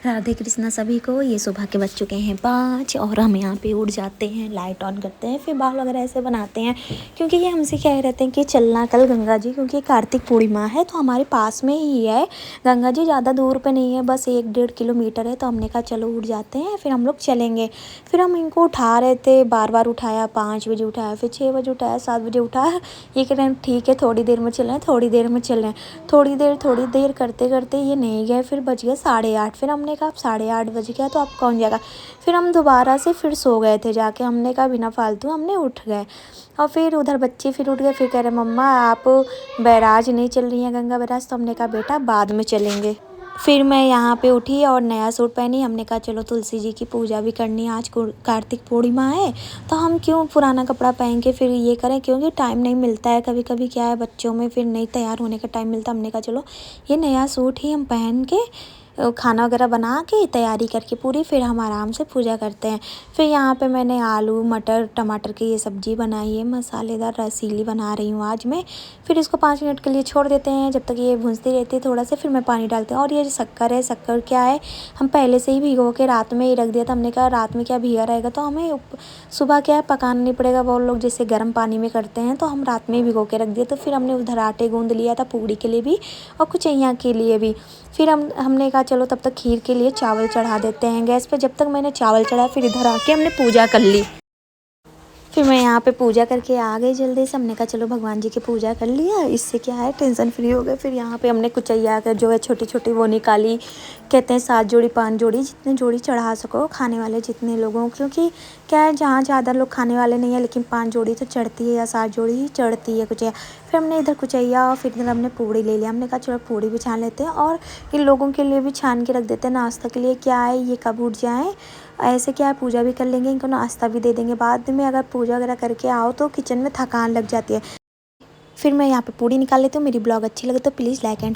राधे कृष्णा सभी को। ये सुबह के बज चुके हैं 5 और हम यहाँ पे उठ जाते हैं, लाइट ऑन करते हैं, फिर बाल वगैरह ऐसे बनाते हैं क्योंकि ये हमसे कह रहे थे कि चलना कल गंगा जी, क्योंकि कार्तिक पूर्णिमा है तो हमारे पास में ही है गंगा जी, ज़्यादा दूर पे नहीं है, बस 1-1.5 किलोमीटर है। तो हमने कहा चलो उठ जाते हैं, फिर हम लोग चलेंगे। फिर हम इनको उठा रहे थे, बार बार उठाया, 5 बजे उठाया, फिर 6 बजे उठाया, 7 बजे उठाया। ये कह रहे हैं ठीक है थोड़ी देर में चल रहे हैं, थोड़ी देर में चल रहे हैं, थोड़ी देर करते करते ये नहीं गए। फिर बज गए 8:30। फिर हमने कहा अब 8:30 बज गया तो अब कौन जाएगा। फिर हम दोबारा से फिर सो गए थे जाके। हमने कहा बिना फालतू हमने उठ गए। और फिर उधर बच्चे फिर उठ गए, फिर कह रहे मम्मा आप बैराज नहीं चल रही हैं, गंगा बैराज। तो हमने कहा बेटा बाद में चलेंगे। फिर मैं यहाँ पे उठी और नया सूट पहनी। हमने कहा चलो तुलसी जी की पूजा भी करनी है, आज कार्तिक पूर्णिमा है तो हम क्यों पुराना कपड़ा पहन के फिर ये करें, क्योंकि टाइम नहीं मिलता है। कभी कभी क्या है बच्चों में फिर नहीं तैयार होने का टाइम मिलता। हमने कहा चलो ये नया सूट ही हम पहन के खाना वगैरह बना के तैयारी करके पूरी, फिर हम आराम से पूजा करते हैं। फिर यहाँ पे मैंने आलू मटर टमाटर की ये सब्ज़ी बनाई है, मसालेदार रसीली बना रही हूँ आज मैं। फिर इसको 5 मिनट के लिए छोड़ देते हैं, जब तक ये भूनती रहती है थोड़ा सा, फिर मैं पानी डालती हूँ। और ये शक्कर है, शक्कर क्या है हम पहले से ही भिगो के रात में ही रख दिया था। हमने कहा रात में क्या भीगा रहेगा तो हमें सुबह क्या है पकाना नहीं पड़ेगा। वो लोग जैसे गर्म पानी में करते हैं तो हम रात में ही भिगो के रख दिए। तो फिर हमने उधर आटे गूँध लिया था पूड़ी के लिए भी और कुचैया के लिए भी। फिर हमने कहा चलो तब तक खीर के लिए चावल चढ़ा देते हैं गैस पे। जब तक मैंने चावल चढ़ा फिर इधर आके हमने पूजा कर ली। फिर मैं यहाँ पे पूजा करके आ गई जल्दी से। हमने कहा चलो भगवान जी की पूजा कर लिया, इससे क्या है टेंशन फ्री हो गए। फिर यहाँ पे हमने कुचैया का जो है छोटी छोटी वो निकाली, कहते हैं 7 जोड़ी 5 जोड़ी, जितने जोड़ी चढ़ा सको खाने वाले जितने लोगों, क्योंकि क्या है जहाँ ज़्यादा लोग खाने वाले नहीं है लेकिन 5 जोड़ी तो चढ़ती है या 7 जोड़ी ही चढ़ती है कुचैया। फिर हमने इधर कुचैया और फिर इधर हमने पूड़ी ले लिया। हमने कहा चलो पूड़ी भी छान लेते हैं और इन लोगों के लिए भी छान के रख देते हैं नाश्ता के लिए। क्या है ये कब उठ जाएँ, ऐसे क्या है पूजा भी कर लेंगे, इनको नाश्ता भी दे देंगे। बाद में अगर पूजा वगैरह करके आओ तो किचन में थकान लग जाती है। फिर मैं यहाँ पे पूड़ी निकाल लेती हूँ। मेरी ब्लॉग अच्छी लगे तो प्लीज़ लाइक एंड